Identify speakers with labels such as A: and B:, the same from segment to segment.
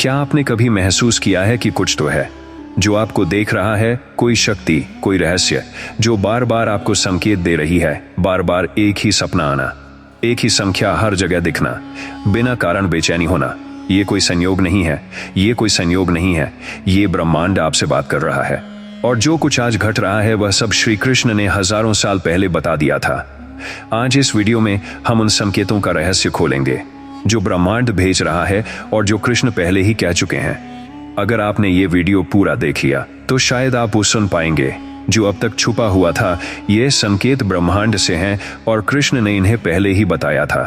A: क्या आपने कभी महसूस किया है कि कुछ तो है जो आपको देख रहा है, कोई शक्ति, कोई रहस्य जो बार बार आपको संकेत दे रही है? बार बार एक ही सपना आना, एक ही संख्या हर जगह दिखना, बिना कारण बेचैनी होना। ये कोई संयोग नहीं है, ये कोई संयोग नहीं है, ये ब्रह्मांड आपसे बात कर रहा है। और जो कुछ आज घट रहा है वह सब श्री कृष्ण ने हजारों साल पहले बता दिया था। आज इस वीडियो में हम उन संकेतों का रहस्य खोलेंगे जो ब्रह्मांड भेज रहा है और जो कृष्ण पहले ही कह चुके हैं। अगर आपने ये वीडियो पूरा देख लिया तो शायद आप वो सुन पाएंगे जो अब तक छुपा हुआ था। ये संकेत ब्रह्मांड से हैं और कृष्ण ने इन्हें पहले ही बताया था।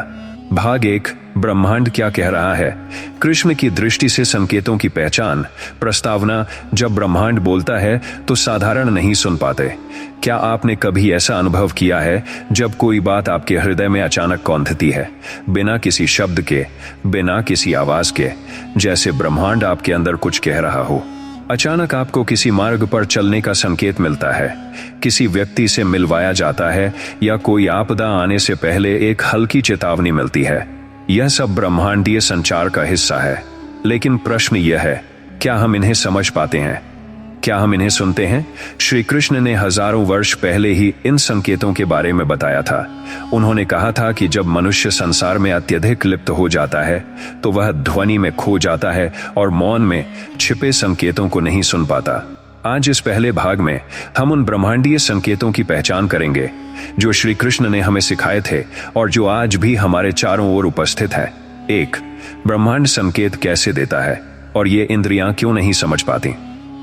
A: भाग 1, ब्रह्मांड क्या कह रहा है। कृष्ण की दृष्टि से संकेतों की पहचान। प्रस्तावना। जब ब्रह्मांड बोलता है तो साधारण नहीं सुन पाते। क्या आपने कभी ऐसा अनुभव किया है जब कोई बात आपके हृदय में अचानक कौंधती है, बिना किसी शब्द के, बिना किसी आवाज के, जैसे ब्रह्मांड आपके अंदर कुछ कह रहा हो? अचानक आपको किसी मार्ग पर चलने का संकेत मिलता है, किसी व्यक्ति से मिलवाया जाता है या कोई आपदा आने से पहले एक हल्की चेतावनी मिलती है। यह सब ब्रह्मांडीय संचार का हिस्सा है। लेकिन प्रश्न यह है, क्या हम इन्हें समझ पाते हैं? क्या हम इन्हें सुनते हैं? श्री कृष्ण ने हजारों वर्ष पहले ही इन संकेतों के बारे में बताया था। उन्होंने कहा था कि जब मनुष्य संसार में अत्यधिक लिप्त हो जाता है तो वह ध्वनि में खो जाता है और मौन में छिपे संकेतों को नहीं सुन पाता। आज इस पहले भाग में हम उन ब्रह्मांडीय संकेतों की पहचान करेंगे जो श्री कृष्ण ने हमें सिखाए थे और जो आज भी हमारे चारों ओर उपस्थित है। 1, ब्रह्मांड संकेत कैसे देता है और ये इंद्रियां क्यों नहीं समझ पाती?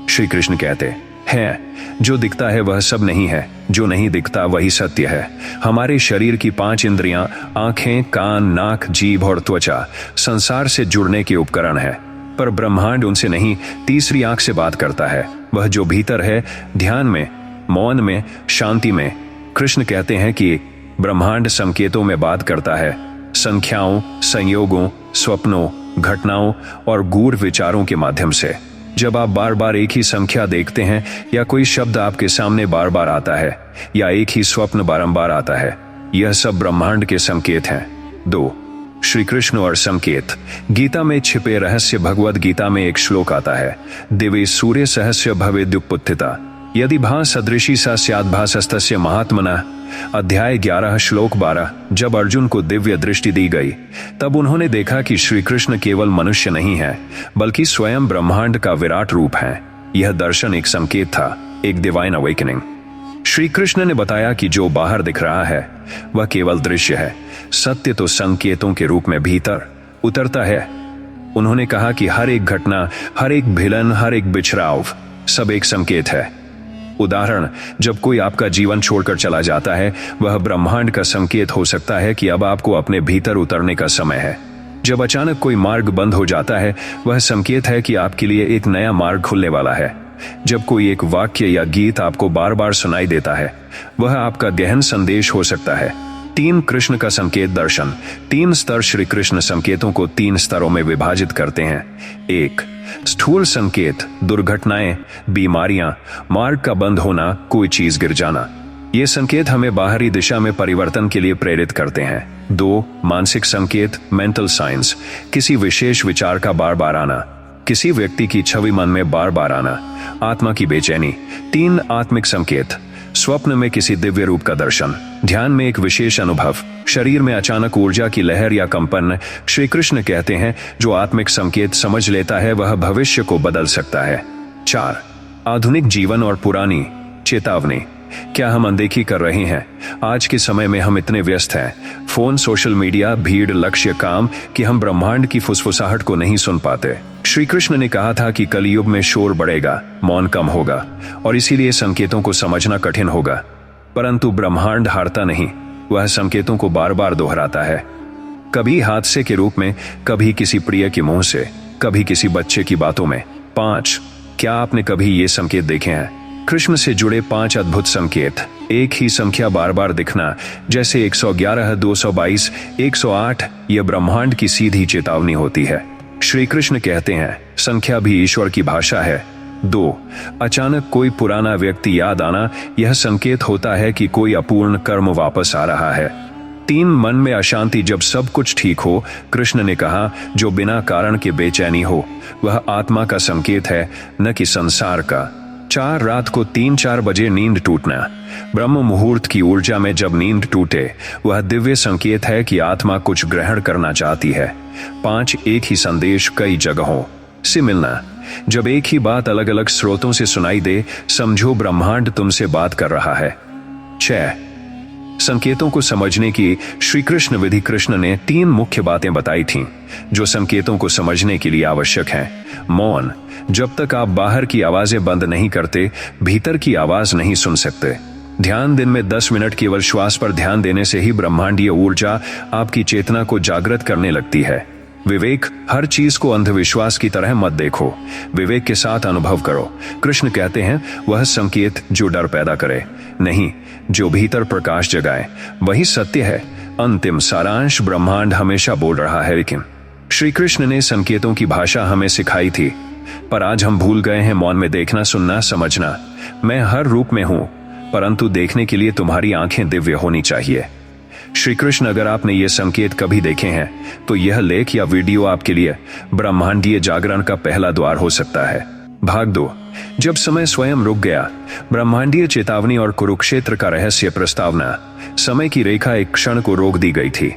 A: श्री कृष्ण कहते हैं, जो दिखता है वह सब नहीं है, जो नहीं दिखता वही सत्य है। हमारे शरीर की 5 इंद्रियां, आंखें, कान, नाक, जीभ और त्वचा, संसार से जुड़ने के उपकरण है। पर ब्रह्मांड उनसे नहीं, तीसरी आंख से बात करता है, वह जो भीतर है, ध्यान में, मौन में, शांति में। कृष्ण कहते हैं कि ब्रह्मांड संकेतों में बात करता है, संख्याओं, संयोगों, स्वप्नों, घटनाओं और गूढ़ विचारों के माध्यम से। जब आप बार बार एक ही संख्या देखते हैं या कोई शब्द आपके सामने बार बार आता है या एक ही स्वप्न बारंबार आता है, यह सब ब्रह्मांड के संकेत हैं। 2, श्री कृष्ण और संकेत। गीता में छिपे रहस्य। भगवद गीता में एक श्लोक आता है, दिवे सूर्य सहस्य भवेद्युत्थिता यदि भा सदृशी सा स्याद् भासस्तस्य महात्मना। अध्याय 11 श्लोक 12। जब अर्जुन को दिव्य दृष्टि दी गई तब उन्होंने देखा कि श्री कृष्ण केवल मनुष्य नहीं है बल्कि स्वयं ब्रह्मांड का विराट रूप है। यह दर्शन एक संकेत था, एक डिवाइन अवेकनिंग। श्री कृष्ण ने बताया कि जो बाहर दिख रहा है वह केवल दृश्य है, सत्य तो संकेतों के रूप में भीतर उतरता है। उन्होंने कहा कि हर एक घटना, हर एक भिलन, हर एक बिछड़ाव सब एक संकेत है। उदाहरण, जब कोई आपका जीवन छोड़कर चला जाता है वह ब्रह्मांड का संकेत हो सकता है कि अब आपको अपने भीतर उतरने का समय है। जब अचानक कोई मार्ग बंद हो जाता है वह संकेत है कि आपके लिए एक नया मार्ग खुलने वाला है। जब कोई एक वाक्य या गीत आपको बार बार सुनाई देता है वह आपका गहन संदेश हो सकता है। 3, कृष्ण का संकेत दर्शन। 3 स्तर। श्री कृष्ण संकेतों को 3 स्तरों में विभाजित करते हैं। 1, स्थूल संकेत, दुर्घटनाएं, बीमारियां, मार्ग का बंद होना, कोई चीज गिर जाना। ये संकेत हमें बाहरी दिशा में परिवर्तन के लिए प्रेरित करते हैं। 2, मानसिक संकेत, मेंटल साइंस। किसी विशेष विचार का बार बार आना, किसी व्यक्ति की छवि मन में बार बार आना, आत्मा की बेचैनी। 3, आत्मिक संकेत, स्वप्न में किसी दिव्य रूप का दर्शन, ध्यान में एक विशेष अनुभव, शरीर में अचानक ऊर्जा की लहर या कंपन। श्री कृष्ण कहते हैं, जो आत्मिक संकेत समझ लेता है वह भविष्य को बदल सकता है। 4, आधुनिक जीवन और पुरानी चेतावनी। क्या हम अनदेखी कर रहे हैं? आज के समय में हम इतने व्यस्त हैं, फोन, सोशल मीडिया, भीड़, लक्ष्य, काम, कि हम ब्रह्मांड की फुसफुसाहट को नहीं सुन पाते। श्री कृष्ण ने कहा था कि कलयुग में शोर बढ़ेगा, मौन कम होगा और इसीलिए संकेतों को समझना कठिन होगा। परंतु ब्रह्मांड हारता नहीं, वह संकेतों को बार बार दोहराता है। कभी हादसे के रूप में, कभी किसी प्रिय के मुंह से, कभी किसी बच्चे की बातों में। 5, क्या आपने कभी ये संकेत देखे हैं? कृष्ण से जुड़े 5 अद्भुत संकेत। एक ही संख्या बार बार दिखना, जैसे 111, 222, 108, यह ब्रह्मांड की सीधी चेतावनी होती है। श्री कृष्ण कहते हैं, संख्या भी ईश्वर की भाषा है। 2, अचानक कोई पुराना व्यक्ति याद आना, यह संकेत होता है कि कोई अपूर्ण कर्म वापस आ रहा है। 3 मन में अशांति। जब सब कुछ ठीक हो, कृष्ण ने कहा, जो बिना कारण के बेचैनी हो वह आत्मा का संकेत है, न कि संसार का। 4 रात को 3-4 बजे नींद टूटना। ब्रह्म मुहूर्त की ऊर्जा में जब नींद टूटे, वह दिव्य संकेत है कि आत्मा कुछ ग्रहण करना चाहती है। 5 एक ही संदेश कई जगहों से मिलना। जब एक ही बात अलग अलग स्रोतों से सुनाई दे, समझो ब्रह्मांड तुमसे बात कर रहा है। 6 संकेतों को समझने की श्री कृष्ण विधि। कृष्ण ने 3 मुख्य बातें बताई थीं, जो संकेतों को समझने के लिए आवश्यक हैं। मौन, जब तक आप बाहर की आवाजें बंद नहीं करते, भीतर की आवाज नहीं सुन सकते। ध्यान, दिन में 10 मिनट केवल श्वास पर ध्यान देने से ही ब्रह्मांडीय ऊर्जा आपकी चेतना को जागृत करने लगती है। विवेक, हर चीज को अंधविश्वास की तरह मत देखो, विवेक के साथ अनुभव करो। कृष्ण कहते हैं, वह संकेत जो डर पैदा करे नहीं, जो भीतर प्रकाश जगाए, वही सत्य है। अंतिम सारांश, ब्रह्मांड हमेशा बोल रहा है, लेकिन श्री कृष्ण ने संकेतों की भाषा हमें सिखाई थी, पर आज हम भूल गए हैं मौन में देखना, सुनना, समझना। मैं हर रूप में हूं, परंतु देखने के लिए तुम्हारी आंखें दिव्य होनी चाहिए। श्री कृष्ण, अगर आपने ये संकेत कभी देखे हैं, तो यह लेख या वीडियो आपके लिए ब्रह्मांडीय जागरण का पहला द्वार हो सकता है। भाग 2, जब समय स्वयं रुक गया। ब्रह्मांडीय चेतावनी और कुरुक्षेत्र का रहस्य प्रस्तावना। समय की रेखा एक क्षण को रोक दी गई थी।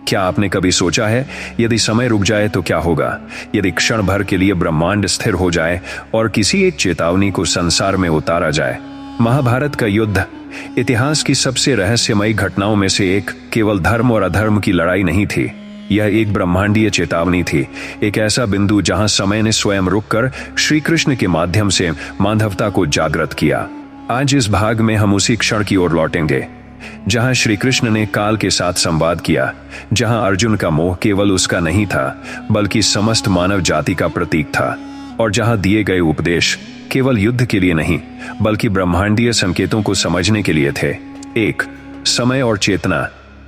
A: क्या आपने कभी सोचा है, यदि समय रुक जाए तो क्या होगा? यदि क्षण भर के लिए ब्रह्मांड स्थिर हो जाए और किसी एक चेतावनी को संसार में उतारा जाए? महाभारत का युद्ध इतिहास की सबसे रहस्यमयी घटनाओं में से एक केवल धर्म और अधर्म की लड़ाई नहीं थी। यह एक ब्रह्मांडीय चेतावनी थी, एक ऐसा बिंदु जहां समय ने स्वयं रुककर श्री कृष्ण के माध्यम से मानवता को जागृत किया। आज इस भाग में हम उसी क्षण की ओर लौटेंगे जहां श्री कृष्ण ने काल के साथ संवाद किया, जहां अर्जुन का मोह केवल उसका नहीं था, बल्कि समस्त मानव जाति का प्रतीक था, और जहां दिए गए उपदेश केवल युद्ध के लिए नहीं, बल्कि ब्रह्मांडीय संकेतों को समझने के लिए थे। 1 समय और चेतना।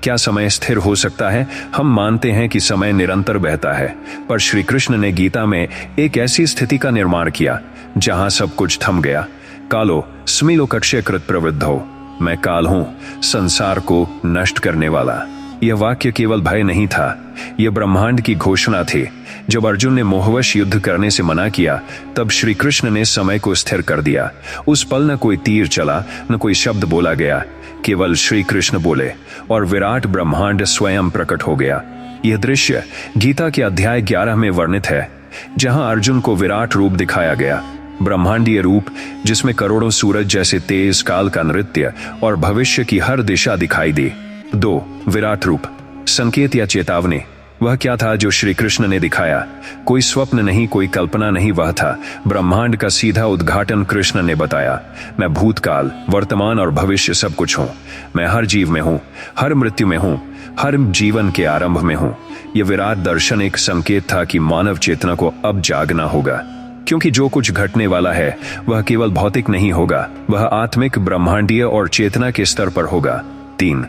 A: क्या समय स्थिर हो सकता है? हम मानते हैं कि समय निरंतर बहता है, पर श्री कृष्ण ने गीता में एक ऐसी स्थिति का निर्माण किया जहां सब कुछ थम गया। कालो स्मिलो कक्षयकृत प्रवृद्धो, मैं काल हूं, संसार को नष्ट करने वाला। यह वाक्य केवल भय नहीं था, यह ब्रह्मांड की घोषणा थी। जब अर्जुन ने मोहवश युद्ध करने से मना किया, तब श्री कृष्ण ने समय को स्थिर कर दिया। उस पल न कोई तीर चला, न कोई शब्द बोला गया, केवल श्री कृष्ण बोले और विराट ब्रह्मांड स्वयं प्रकट हो गया। यह दृश्य गीता के अध्याय 11 में वर्णित है, जहां अर्जुन को विराट रूप दिखाया गया। ब्रह्मांडीय रूप जिसमें करोड़ों सूरज जैसे तेज, काल का नृत्य और भविष्य की हर दिशा दिखाई दी। 2 विराट रूप। संकेत या चेतावनी। वह क्या था जो श्री कृष्ण ने दिखाया? कोई स्वप्न नहीं, कोई कल्पना नहीं, वह था ब्रह्मांड का सीधा उद्घाटन। कृष्ण ने बताया, मैं भूतकाल, वर्तमान और भविष्य सब कुछ हूं। मैं हर जीव में हूं, हर मृत्यु में हूं, हर जीवन के आरंभ में हूं। यह विराट दर्शन एक संकेत था कि मानव चेतना को अब जागना होगा, क्योंकि जो कुछ घटने वाला है वह केवल भौतिक नहीं होगा, वह आत्मिक, ब्रह्मांडीय और चेतना के स्तर पर होगा। 3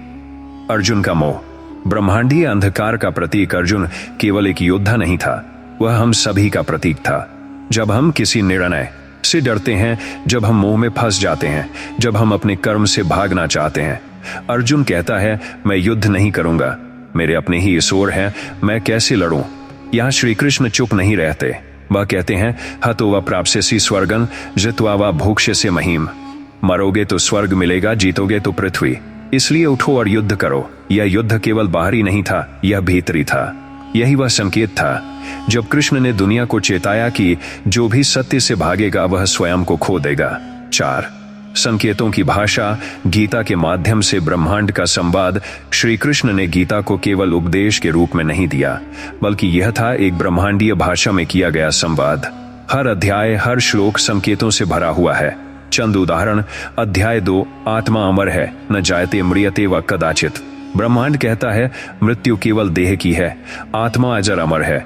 A: अर्जुन का मोह। ब्रह्मांडीय अंधकार का प्रतीक अर्जुन केवल एक योद्धा नहीं था, वह हम सभी का प्रतीक था। जब हम किसी निर्णय से डरते हैं, जब हम मोह में फंस जाते हैं, जब हम अपने कर्म से भागना चाहते हैं, अर्जुन कहता है, मैं युद्ध नहीं करूंगा, मेरे अपने ही ईश्वर हैं, मैं कैसे लड़ूं? यहां श्री कृष्ण चुप नहीं रहते, वह कहते हैं, हतो व प्राप्स्यसि स्वर्गं जित्वा व भोक्ष्यसि महीम। मरोगे तो स्वर्ग मिलेगा, जीतोगे तो पृथ्वी। इसलिए उठो और युद्ध करो। यह युद्ध केवल बाहरी नहीं था, यह भीतरी था। यही वह संकेत था जब कृष्ण ने दुनिया को चेताया कि जो भी सत्य से भागेगा वह स्वयं को खो देगा। 4 संकेतों की भाषा। गीता के माध्यम से ब्रह्मांड का संवाद। श्री कृष्ण ने गीता को केवल उपदेश के रूप में नहीं दिया, बल्कि यह था एक ब्रह्मांडीय भाषा में किया गया संवाद। हर अध्याय, हर श्लोक संकेतों से भरा हुआ है। चंद उदाहरण। अध्याय 2, आत्मा अमर है, न जायते म्रियते व कदाचित। ब्रह्मांड कहता है, मृत्यु केवल देह की है, आत्मा अजर अमर है।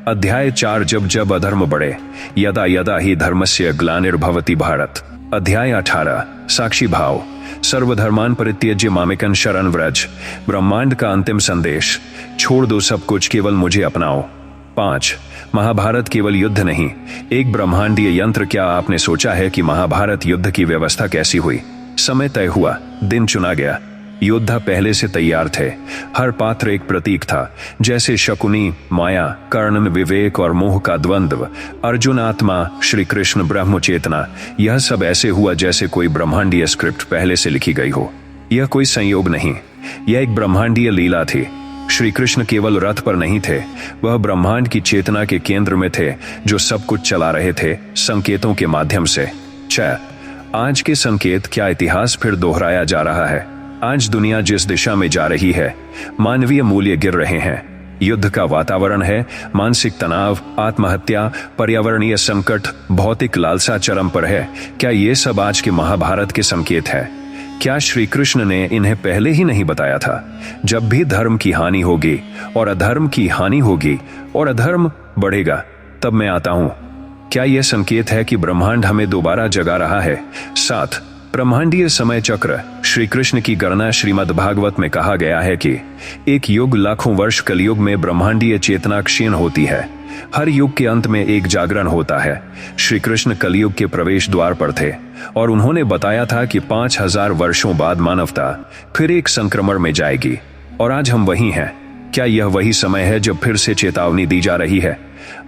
A: अध्याय 4, जब जब अधर्म बढ़े, यदा यदा ही धर्मस्य ग्लानिर्भवति भारत। अध्याय 18, साक्षी भाव। सर्वधर्मान परित्यज्य मामेकं शरण व्रज। ब्रह्मांड का अंतिम संदेश, छोड़ दो सब कुछ, केवल मुझे अपनाओ। 5 महाभारत केवल युद्ध नहीं, एक ब्रह्मांडीय यंत्र। क्या आपने सोचा है कि महाभारत युद्ध की व्यवस्था कैसी हुई? समय तय हुआ, दिन चुना गया, योद्धा पहले से तैयार थे। हर पात्र एक प्रतीक था, जैसे शकुनी माया, कर्ण विवेक और मोह का द्वंद्व, अर्जुन आत्मा, श्री कृष्ण ब्रह्म चेतना। यह सब ऐसे हुआ जैसे कोई ब्रह्मांडीय स्क्रिप्ट पहले से लिखी गई हो। यह कोई संयोग नहीं, यह एक ब्रह्मांडीय लीला थी। श्री कृष्ण केवल रथ पर नहीं थे, वह ब्रह्मांड की चेतना के केंद्र में थे, जो सब कुछ चला रहे थे संकेतों के माध्यम से। आज के संकेत क्या इतिहास फिर दोहराया जा रहा है? आज दुनिया जिस दिशा में जा रही है, मानवीय मूल्य गिर रहे हैं, युद्ध का वातावरण है, मानसिक तनाव, आत्महत्या, पर्यावरणीय संकट, भौतिक लालसा चरम पर है। क्या ये सब आज के महाभारत के संकेत है? क्या श्री कृष्ण ने इन्हें पहले ही नहीं बताया था? जब भी धर्म की हानि होगी और अधर्म की हानि होगी और अधर्म बढ़ेगा, तब मैं आता हूं। क्या यह संकेत है कि ब्रह्मांड हमें दोबारा जगा रहा है? 7 ब्रह्मांडीय समय चक्र। श्री कृष्ण की गणना श्रीमद् भागवत में कहा गया है कि एक युग लाखों वर्ष कलयुग में ब्रह्मांडीय चेतना क्षीण होती है। हर युग के अंत में एक जागरण होता है। श्री कृष्ण कलयुग के प्रवेश द्वार पर थे और उन्होंने बताया था कि 5000 वर्षों बाद मानवता फिर एक संक्रमण में जाएगी, और आज हम वही हैं। क्या यह वही समय है जब फिर से चेतावनी दी जा रही है?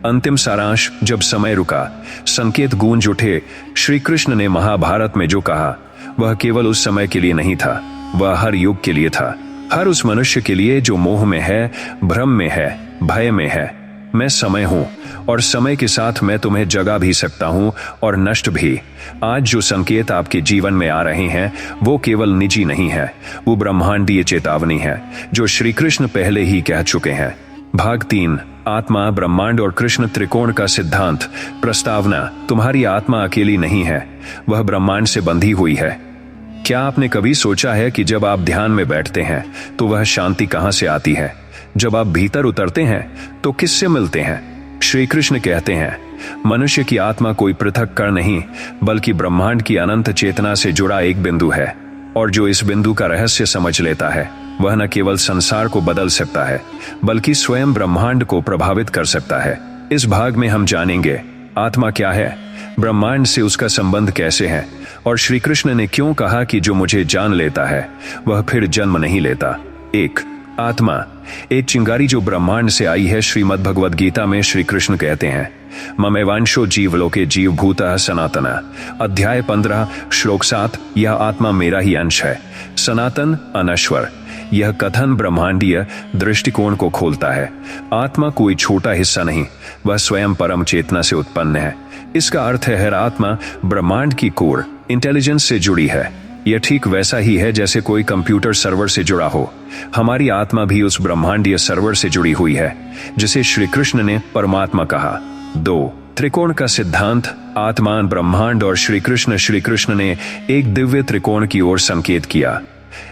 A: अंतिम सारांश, जब समय रुका, संकेत गूंज उठे। श्री कृष्ण ने महाभारत में जो कहा, वह केवल उस समय के लिए नहीं था, वह हर युग के लिए था। हर उस मनुष्य के लिए जो मोह में है, भ्रम में है, भय में है। मैं समय हूं और समय के साथ मैं तुम्हें जगा भी सकता हूं और नष्ट भी। आज जो संकेत आपके जीवन में आ रहे हैं, वो केवल निजी नहीं है, वो ब्रह्मांडीय चेतावनी है, जो श्री कृष्ण पहले ही कह चुके हैं। भाग 3, आत्मा, ब्रह्मांड और कृष्ण त्रिकोण का सिद्धांत। प्रस्तावना, तुम्हारी आत्मा अकेली नहीं है, वह ब्रह्मांड से बंधी हुई है। क्या आपने कभी सोचा है कि जब आप ध्यान में बैठते हैं तो वह शांति कहां से आती है? जब आप भीतर उतरते हैं तो किससे मिलते हैं? श्री कृष्ण कहते हैं, मनुष्य की आत्मा कोई पृथक कण नहीं, बल्कि ब्रह्मांड की अनंत चेतना से जुड़ा एक बिंदु है, और जो इस बिंदु का रहस्य समझ लेता है, वह न केवल संसार को बदल सकता है, बल्कि स्वयं ब्रह्मांड को प्रभावित कर सकता है। इस भाग में हम जानेंगे, आत्मा क्या है, ब्रह्मांड से उसका संबंध कैसे है, और श्री कृष्ण ने क्यों कहा कि जो मुझे जान लेता है वह फिर जन्म नहीं लेता। 1 आत्मा, एक चिंगारी जो ब्रह्मांड से आई है। श्रीमद् भगवद गीता में श्री कृष्ण कहते हैं, ममेवांशो जीवलोके जीवभूतः सनातन। अध्याय 15 श्लोक 7, यह आत्मा मेरा ही अंश है, सनातन, अनश्वर। यह कथन ब्रह्मांडीय दृष्टिकोण को खोलता है। आत्मा कोई छोटा हिस्सा नहीं, वह स्वयं परम चेतना से उत्पन्न है। इसका अर्थ है हर आत्मा ब्रह्मांड की कोर इंटेलिजेंस से जुड़ी है। यह ठीक वैसा ही है जैसे कोई कंप्यूटर सर्वर से जुड़ा हो। हमारी आत्मा भी उस ब्रह्मांडीय सर्वर से जुड़ी हुई है, जिसे श्री कृष्ण ने परमात्मा कहा। 2 त्रिकोण का सिद्धांत। आत्मा, ब्रह्मांड और श्री कृष्ण ने एक दिव्य त्रिकोण की ओर संकेत किया,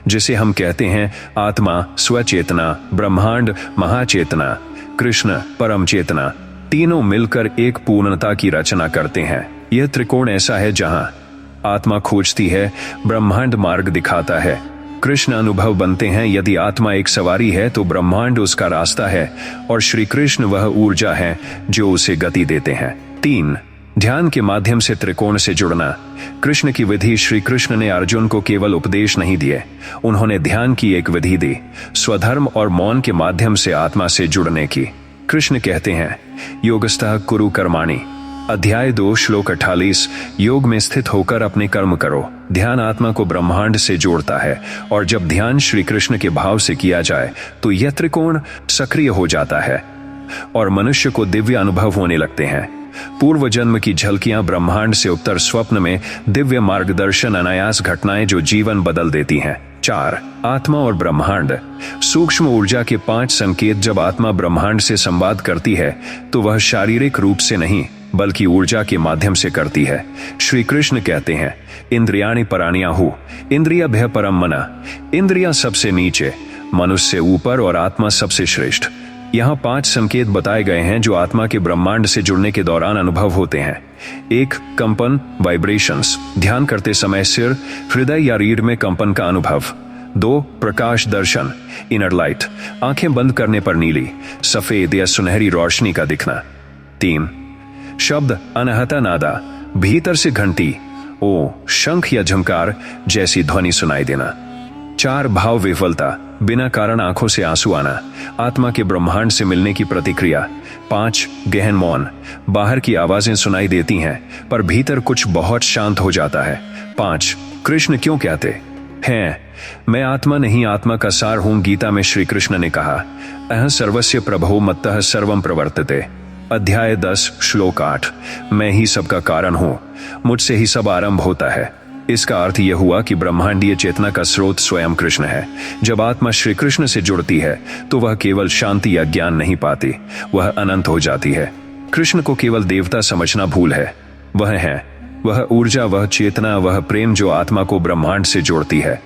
A: जिसे हम कहते हैं आत्मा स्वचेतना, ब्रह्मांड महाचेतना, कृष्ण परम चेतना। तीनों मिलकर एक पूर्णता की रचना करते हैं। यह त्रिकोण ऐसा है जहां आत्मा खोजती है, ब्रह्मांड मार्ग दिखाता है, कृष्ण अनुभव बनते हैं। यदि आत्मा एक सवारी है तो ब्रह्मांड उसका रास्ता है, और श्री कृष्ण वह ऊर्जा है जो उसे गति देते हैं। 3 ध्यान के माध्यम से त्रिकोण से जुड़ना। कृष्ण की विधि। श्री कृष्ण ने अर्जुन को केवल उपदेश नहीं दिए, उन्होंने ध्यान की एक विधि दी, स्वधर्म और मौन के माध्यम से आत्मा से जुड़ने की। कृष्ण कहते हैं, योगस्थः कुरु कर्माणि। अध्याय 2 श्लोक 48, योग में स्थित होकर अपने कर्म करो। ध्यान आत्मा को ब्रह्मांड से जोड़ता है, और जब ध्यान श्री कृष्ण के भाव से किया जाए तो यह त्रिकोण सक्रिय हो जाता है और मनुष्य को दिव्य अनुभव होने लगते हैं। पूर्व जन्म की झलकियां, ब्रह्मांड से उत्तर स्वप्न में दिव्य मार्गदर्शन, अनायास घटनाएं जो जीवन बदल देती हैं। 4 आत्मा और ब्रह्मांड। सूक्ष्म ऊर्जा के 5 संकेत। जब आत्मा ब्रह्मांड से संवाद करती है तो वह शारीरिक रूप से नहीं, बल्कि ऊर्जा के माध्यम से करती है। श्री कृष्ण कहते हैं, इंद्रियाणि पराण्याहु, इंद्रियभ्यः परम मनः। इंद्रियां सबसे नीचे, मनुष्य ऊपर और आत्मा सबसे श्रेष्ठ। यहाँ 5 संकेत बताए गए हैं जो आत्मा के ब्रह्मांड से जुड़ने के दौरान अनुभव होते हैं। 1 कंपन, वाइब्रेशंस, ध्यान करते समय सिर, हृदय या रीढ़ में कंपन का अनुभव। 2 प्रकाश दर्शन, इनर लाइट, आंखें बंद करने पर नीली, सफेद या सुनहरी रोशनी का दिखना। 3 शब्द, अनहता नादा, भीतर से घंटी, ओ शंख या झंकार जैसी ध्वनि सुनाई देना। 4 भाव विफलता, बिना कारण आंखों से आंसू आना, आत्मा के ब्रह्मांड से मिलने की प्रतिक्रिया। 5 गहन मौन, बाहर की आवाजें सुनाई देती हैं पर भीतर कुछ बहुत शांत हो जाता है। 5 कृष्ण क्यों कहते हैं मैं आत्मा नहीं आत्मा का सार हूं। गीता में श्री कृष्ण ने कहा अह सर्वस्य प्रभो मत्तः सर्वम प्रवर्तते। अध्याय 10 श्लोक 8 मैं ही सबका कारण हूं, मुझसे ही सब आरंभ होता है। इसका अर्थ यह हुआ कि ब्रह्मांडीय चेतना का स्रोत स्वयं कृष्ण है। जब आत्मा श्री कृष्ण से जुड़ती है तो वह केवल शांति या ज्ञान नहीं पाती, वह अनंत हो जाती है। कृष्ण को केवल देवता समझना भूल है। वह ऊर्जा, वह चेतना, वह प्रेम जो आत्मा को ब्रह्मांड से जोड़ती है।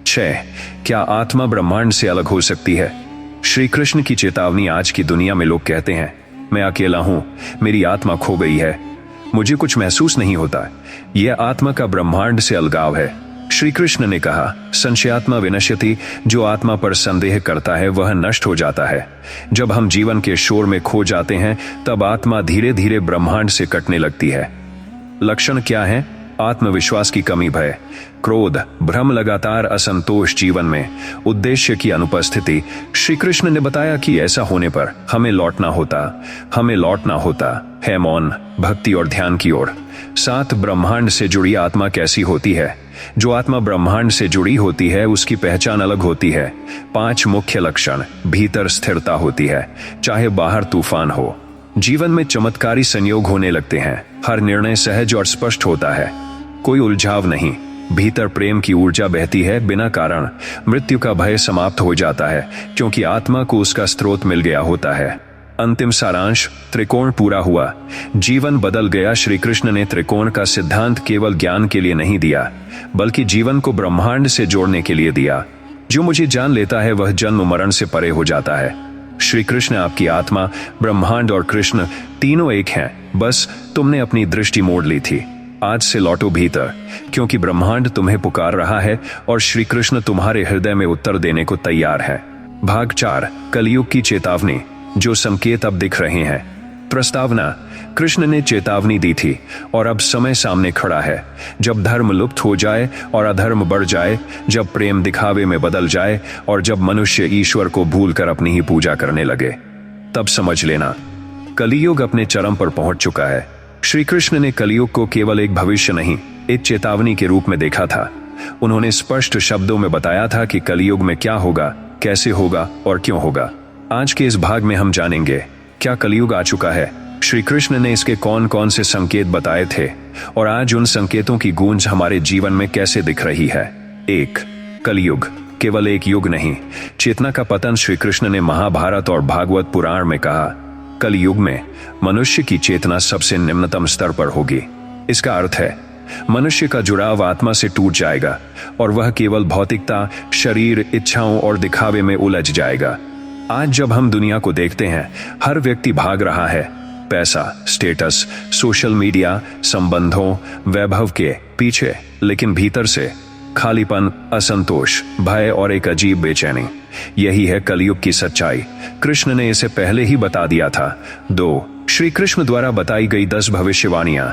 A: 6 क्या आत्मा ब्रह्मांड से अलग हो सकती है? श्री कृष्ण की चेतावनी। आज की दुनिया में लोग कहते हैं मैं अकेला हूं, मेरी आत्मा खो गई है, मुझे कुछ महसूस नहीं होता। यह आत्मा का ब्रह्मांड से अलगाव है। श्री कृष्ण ने कहा संशयात्मा विनश्यति, जो आत्मा पर संदेह करता है वह नष्ट हो जाता है। जब हम जीवन के शोर में खो जाते हैं तब आत्मा धीरे धीरे ब्रह्मांड से कटने लगती है। लक्षण क्या है? आत्मविश्वास की कमी, भय, क्रोध, भ्रम, लगातार असंतोष, जीवन में उद्देश्य की अनुपस्थिति। श्री कृष्ण ने बताया कि ऐसा होने पर हमें लौटना होता है मौन, भक्ति और ध्यान की ओर। 7 ब्रह्मांड से जुड़ी आत्मा कैसी होती है? जो आत्मा ब्रह्मांड से जुड़ी होती है उसकी पहचान अलग होती है। 5 मुख्य लक्षण। भीतर स्थिरता होती है, चाहे बाहर तूफान हो। जीवन में चमत्कारी संयोग होने लगते हैं, हर निर्णय सहज और स्पष्ट होता है, कोई उलझाव नहीं। भीतर प्रेम की ऊर्जा बहती है बिना कारण। मृत्यु का भय समाप्त हो जाता है क्योंकि आत्मा को उसका स्रोत मिल गया होता है। अंतिम सारांश, त्रिकोण पूरा हुआ, जीवन बदल गया। श्री कृष्ण ने त्रिकोण का सिद्धांत केवल ज्ञान के लिए नहीं दिया बल्कि जीवन को ब्रह्मांड से जोड़ने के लिए दिया। जो मुझे जान लेता है वह जन्म मरण से परे हो जाता है। श्री कृष्ण आपकी आत्मा, ब्रह्मांड और कृष्ण तीनों एक हैं, बस तुमने अपनी दृष्टि मोड़ ली थी। आज से लौटो भीतर, क्योंकि ब्रह्मांड तुम्हें पुकार रहा है और श्री कृष्ण तुम्हारे हृदय में उत्तर देने को तैयार है। भाग 4 कलयुग की चेतावनी, जो संकेत अब दिख रहे हैं। प्रस्तावना, कृष्ण ने चेतावनी दी थी और अब समय सामने खड़ा है। जब धर्म लुप्त हो जाए और अधर्म बढ़ जाए, जब प्रेम दिखावे में बदल जाए और जब मनुष्य ईश्वर को भूलकर अपनी ही पूजा करने लगे, तब समझ लेना कलियुग अपने चरम पर पहुंच चुका है। श्री कृष्ण ने कलियुग को केवल एक भविष्य नहीं, एक चेतावनी के रूप में देखा था। उन्होंने स्पष्ट शब्दों में बताया था कि कलियुग में क्या होगा, कैसे होगा और क्यों होगा। आज के इस भाग में हम जानेंगे क्या कलियुग आ चुका है, श्री कृष्ण ने इसके कौन कौन से संकेत बताए थे और आज उन संकेतों की गूंज हमारे जीवन में कैसे दिख रही है। 1 कलियुग केवल एक युग नहीं, चेतना का पतन। श्री कृष्ण ने महाभारत और भागवत पुराण में कहा कलियुग में मनुष्य की चेतना सबसे निम्नतम स्तर पर होगी। इसका अर्थ है मनुष्य का जुड़ाव आत्मा से टूट जाएगा और वह केवल भौतिकता, शरीर, इच्छाओं और दिखावे में उलझ जाएगा। आज जब हम दुनिया को देखते हैं, हर व्यक्ति भाग रहा है पैसा, स्टेटस, सोशल मीडिया, संबंधों, वैभव के पीछे, लेकिन भीतर से खालीपन, असंतोष, भय और एक अजीब बेचैनी। यही है कलयुग की सच्चाई। कृष्ण ने इसे पहले ही बता दिया था। 2 श्री कृष्ण द्वारा बताई गई 10 भविष्यवाणियां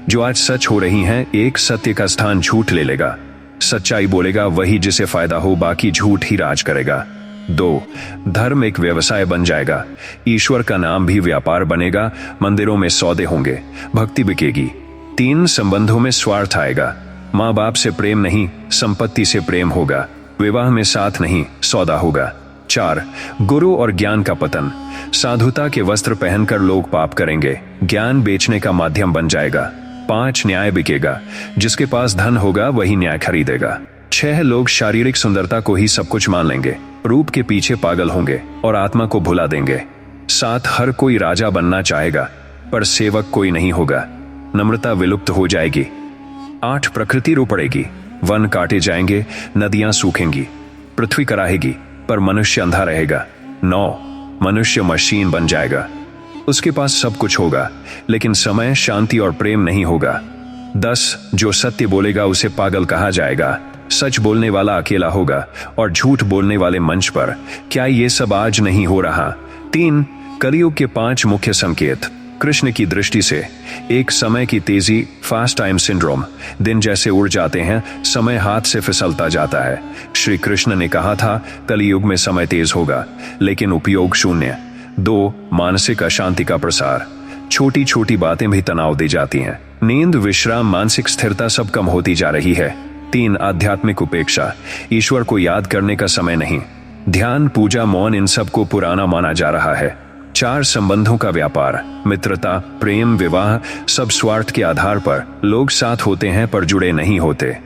A: जो आज सच हो रही हैं। 1 सत्य का स्थान झूठ ले लेगा, सच्चाई बोलेगा वही जिसे फायदा हो, बाकी झूठ ही राज करेगा। 2 धर्म एक व्यवसाय बन जाएगा, ईश्वर का नाम भी व्यापार बनेगा, मंदिरों में सौदे होंगे, भक्ति बिकेगी। 3 संबंधों में स्वार्थ आएगा, माँ बाप से प्रेम नहीं, संपत्ति से प्रेम होगा, विवाह में साथ नहीं, सौदा होगा। 4 गुरु और ज्ञान का पतन, साधुता के वस्त्र पहनकर लोग पाप करेंगे, ज्ञान बेचने का माध्यम बन जाएगा। 5 न्याय बिकेगा, जिसके पास धन होगा वही न्याय खरीदेगा। 6 लोग शारीरिक सुंदरता को ही सब कुछ मान लेंगे, रूप के पीछे पागल होंगे और आत्मा को भुला देंगे। 7 हर कोई राजा बनना चाहेगा पर सेवक कोई नहीं होगा, नम्रता विलुप्त हो जाएगी। 8 प्रकृति रो पड़ेगी, वन काटे जाएंगे, नदियां सूखेंगी, पृथ्वी कराहेगी पर मनुष्य अंधा रहेगा। 9 मनुष्य मशीन बन जाएगा, उसके पास सब कुछ होगा लेकिन समय, शांति और प्रेम नहीं होगा। 10 जो सत्य बोलेगा उसे पागल कहा जाएगा, सच बोलने वाला अकेला होगा और झूठ बोलने वाले मंच पर। क्या ये सब आज नहीं हो रहा? 3 कलयुग के 5 मुख्य संकेत। कृष्ण की दृष्टि से एक समय की तेजी, फास्ट टाइम सिंड्रोम, दिन जैसे उड़ जाते हैं, समय हाथ से फिसलता जाता है। श्री कृष्ण ने कहा था कलयुग में समय तेज होगा, लेकिन उपयोग शून्य। 2, मानसिक अशांति का प्रसार, छोटी छोटी बातें भी तनाव दे जाती हैं। नींद, विश्राम, मानसिक स्थिरता सब कम होती जा रही है। 3, आध्यात्मिक उपेक्षा, ईश्वर को याद करने का समय नहीं। ध्यान, पूजा, मौन, इन सब को पुराना माना जा रहा है। 4, संबंधों का व्यापार, मित्रता, प्रेम, विवाह, सब स्वार्थ के आधार पर लोग साथ होते हैं पर जुड़े नहीं होते।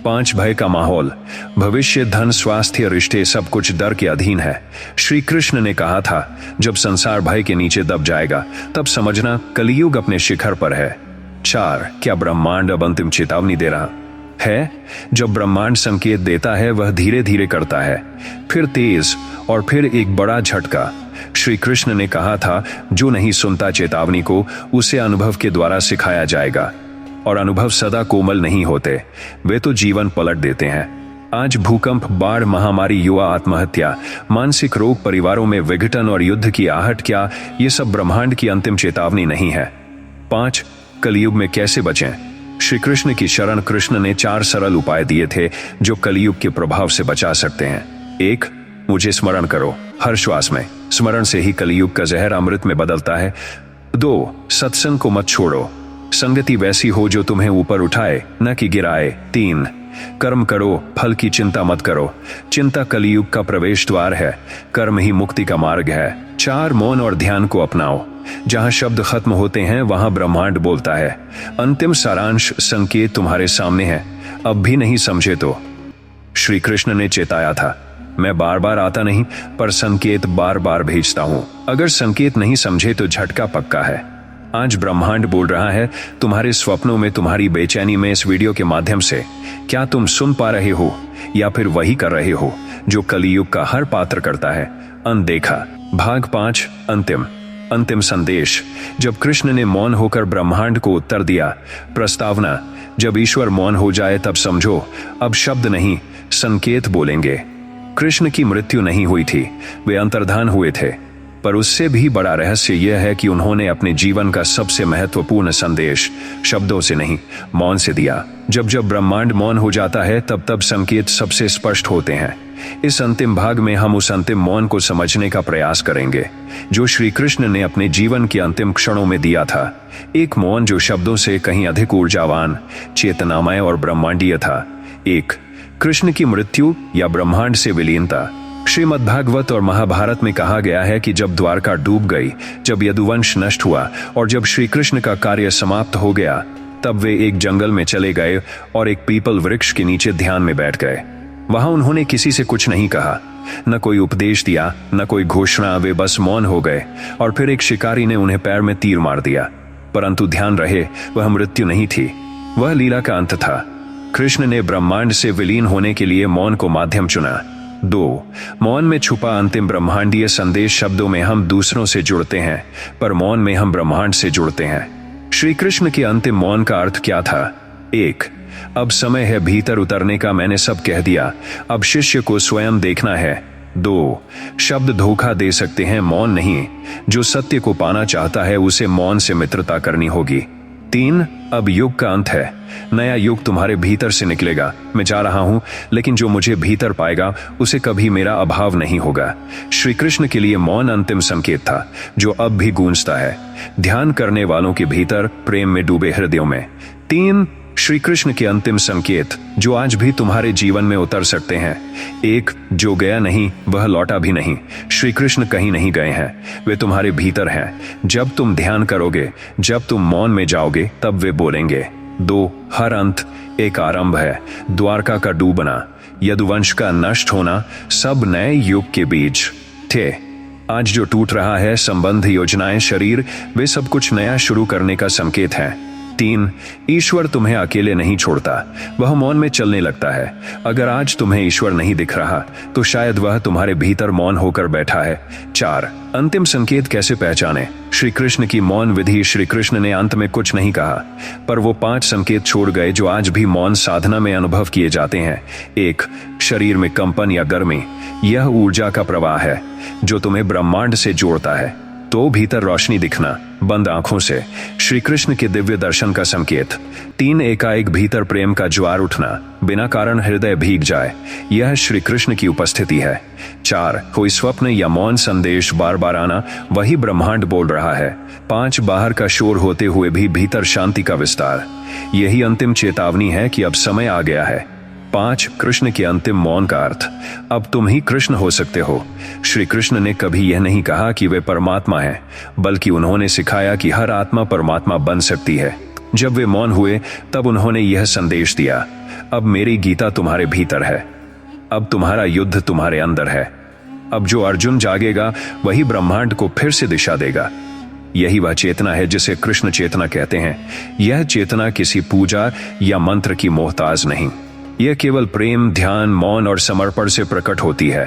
A: 5, भय का माहौल, भविष्य, धन, स्वास्थ्य, रिश्ते, सब कुछ डर के अधीन है। श्री कृष्ण ने कहा था जब संसार भय के नीचे दब जाएगा तब समझना कलयुग अपने शिखर पर है। 4, क्या ब्रह्मांड अब अंतिम चेतावनी दे रहा है? जब ब्रह्मांड संकेत देता है वह धीरे धीरे करता है, फिर तेज और फिर एक बड़ा झटका। श्री कृष्ण ने कहा था जो नहीं सुनता चेतावनी को उसे अनुभव के द्वारा सिखाया जाएगा, और अनुभव सदा कोमल नहीं होते, वे तो जीवन पलट देते हैं। आज भूकंप, बाढ़, महामारी, युवा आत्महत्या, मानसिक रोग, परिवारों में विघटन और युद्ध की आहट, क्या ये सब ब्रह्मांड की अंतिम चेतावनी नहीं है? 5, कलयुग में कैसे बचें? श्री कृष्ण की शरण। कृष्ण ने 4 सरल उपाय दिए थे जो कलयुग के प्रभाव से बचा सकते हैं। 1, मुझे स्मरण करो, हर श्वास में। स्मरण से ही कलयुग का जहर अमृत में बदलता है। 2, सत्संग को मत छोड़ो, संगति वैसी हो जो तुम्हें ऊपर उठाए न कि गिराए। 3, कर्म करो, फल की चिंता मत करो, चिंता कलयुग का प्रवेश द्वार है, कर्म ही मुक्ति का मार्ग है। 4, मौन और ध्यान को अपनाओ, जहां शब्द खत्म होते हैं वहां ब्रह्मांड बोलता है। अंतिम सारांश, संकेत तुम्हारे सामने है, अब भी नहीं समझे तो? श्री कृष्ण ने चेताया था, मैं बार बार आता नहीं पर संकेत बार बार भेजता हूं। अगर संकेत नहीं समझे तो झटका पक्का है। आज ब्रह्मांड बोल रहा है तुम्हारे स्वप्नों में, तुम्हारी बेचैनी में, इस वीडियो के माध्यम से। क्या तुम सुन पा रहे हो या फिर वही कर रहे हो जो कलयुग का हर पात्र करता है, अनदेखा? भाग 5, अंतिम संदेश। जब कृष्ण ने मौन होकर ब्रह्मांड को उत्तर दिया, प्रस्तावना, जब ईश्वर मौन हो जाए तब समझो अब शब्द नहीं संकेत बोलेंगे। कृष्ण की मृत्यु नहीं हुई थी, वे अंतर्धान हुए थे, पर उससे भी बड़ा रहस्य यह है कि उन्होंने अपने जीवन का सबसे महत्वपूर्ण संदेश शब्दों से नहीं, मौन से दिया। जब जब ब्रह्मांड मौन हो जाता है तब तब संकेत सबसे स्पष्ट होते हैं। इस अंतिम भाग में हम उस अंतिम मौन को समझने का प्रयास करेंगे जो श्री कृष्ण ने अपने जीवन के अंतिम क्षणों में दिया था। एक मौन जो शब्दों से कहीं अधिक ऊर्जावान, चेतनामय और ब्रह्मांडीय था। 1, कृष्ण की मृत्यु या ब्रह्मांड से विलीनता। श्रीमद् भागवत और महाभारत में कहा गया है कि जब द्वारका डूब गई, जब यदुवंश नष्ट हुआ और जब श्री कृष्ण का कार्य समाप्त हो गया, तब वे एक जंगल में चले गए और एक पीपल वृक्ष के नीचे ध्यान में बैठ गए। वहां उन्होंने किसी से कुछ नहीं कहा, न कोई उपदेश दिया, न कोई घोषणा, वे बस मौन हो गए। और फिर एक शिकारी ने उन्हें पैर में तीर मार दिया, परंतु ध्यान रहे वह मृत्यु नहीं थी, वह लीला का अंत था। कृष्ण ने ब्रह्मांड से विलीन होने के लिए मौन को माध्यम चुना। 2, मौन में छुपा अंतिम ब्रह्मांडीय संदेश। शब्दों में हम दूसरों से जुड़ते हैं, पर मौन में हम ब्रह्मांड से जुड़ते हैं। श्री कृष्ण के अंतिम मौन का अर्थ क्या था? 1, अब समय है भीतर उतरने का, मैंने सब कह दिया, अब शिष्य को स्वयं देखना है। 2, शब्द धोखा दे सकते हैं, मौन नहीं। जो सत्य को पाना चाहता है उसे मौन से मित्रता करनी होगी। 3, अब युग का अंत है, नया युग तुम्हारे भीतर से निकलेगा। मैं जा रहा हूं, लेकिन जो मुझे भीतर पाएगा उसे कभी मेरा अभाव नहीं होगा। श्री कृष्ण के लिए मौन अंतिम संकेत था जो अब भी गूंजता है ध्यान करने वालों के भीतर, प्रेम में डूबे हृदयों में। 3, श्री कृष्ण के अंतिम संकेत जो आज भी तुम्हारे जीवन में उतर सकते हैं। 1, जो गया नहीं वह लौटा भी नहीं। श्री कृष्ण कहीं नहीं गए हैं, वे तुम्हारे भीतर हैं। जब तुम ध्यान करोगे, जब तुम मौन में जाओगे, तब वे बोलेंगे। 2, हर अंत एक आरंभ है, द्वारका का डूबना, यदुवंश का नष्ट होना, सब नए युग के बीज थे। आज जो टूट रहा है, संबंध, योजनाएं, शरीर, वे सब कुछ नया शुरू करने का संकेत है। 3, ईश्वर तुम्हें अकेले नहीं छोड़ता, वह मौन में चलने लगता है। अगर आज तुम्हें ईश्वर नहीं दिख रहा तो शायद वह तुम्हारे भीतर मौन होकर बैठा है। 4, अंतिम संकेत कैसे पहचाने? श्री कृष्ण की मौन विधि। श्री कृष्ण ने अंत में कुछ नहीं कहा, पर वो 5 संकेत छोड़ गए जो आज भी मौन साधना में अनुभव किए जाते हैं। 1, शरीर में कंपन या गर्मी, यह ऊर्जा का प्रवाह है जो तुम्हें ब्रह्मांड से जोड़ता है। तो भीतर रोशनी दिखना, बंद आंखों से श्री कृष्ण के दिव्य दर्शन का संकेत। 3 एकाएक भीतर प्रेम का ज्वार उठना, बिना कारण हृदय भीग जाए, यह श्री कृष्ण की उपस्थिति है। 4 कोई स्वप्न या मौन संदेश बार बार आना, वही ब्रह्मांड बोल रहा है। 5 बाहर का शोर होते हुए भी भीतर शांति का विस्तार, यही अंतिम चेतावनी है कि अब समय आ गया है। 5 कृष्ण के अंतिम मौन का अर्थ, अब तुम ही कृष्ण हो सकते हो। श्री कृष्ण ने कभी यह नहीं कहा कि वे परमात्मा हैं, बल्कि उन्होंने सिखाया कि हर आत्मा परमात्मा बन सकती है। जब वे मौन हुए तब उन्होंने यह संदेश दिया, अब मेरी गीता तुम्हारे भीतर है, अब तुम्हारा युद्ध तुम्हारे अंदर है। अब जो अर्जुन जागेगा वही ब्रह्मांड को फिर से दिशा देगा। यही वह चेतना है जिसे कृष्ण चेतना कहते हैं। यह चेतना किसी पूजा या मंत्र की मोहताज नहीं, यह केवल प्रेम, ध्यान, मौन और समर्पण से प्रकट होती है।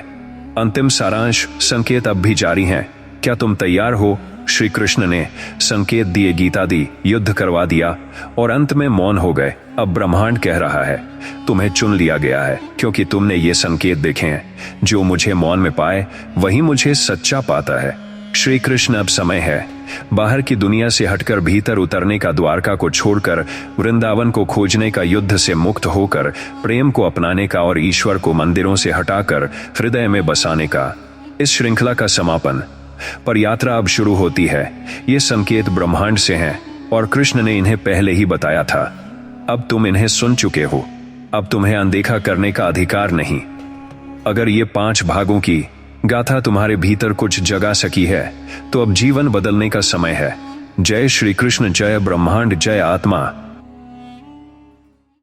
A: अंतिम सारांश, संकेत अब भी जारी हैं। क्या तुम तैयार हो? श्री कृष्ण ने संकेत दिए, गीता दी, युद्ध करवा दिया और अंत में मौन हो गए। अब ब्रह्मांड कह रहा है, तुम्हें चुन लिया गया है, क्योंकि तुमने ये संकेत देखे हैं। जो मुझे मौन में पाए वही मुझे सच्चा पाता है। श्री कृष्ण, अब समय है बाहर की दुनिया से हटकर भीतर उतरने का, द्वारका को छोड़कर वृंदावन को खोजने का, युद्ध से मुक्त होकर प्रेम को अपनाने का और ईश्वर को मंदिरों से हटाकर हृदय में बसाने का। इस श्रृंखला का समापन पर यात्रा अब शुरू होती है। ये संकेत ब्रह्मांड से हैं और कृष्ण ने इन्हें पहले ही बताया था। अब तुम इन्हें सुन चुके हो, अब तुम्हें अनदेखा करने का अधिकार नहीं। अगर ये 5 भागों की गाथा तुम्हारे भीतर कुछ जगा सकी है तो अब जीवन बदलने का समय है। जय श्री कृष्ण, जय ब्रह्मांड, जय आत्मा।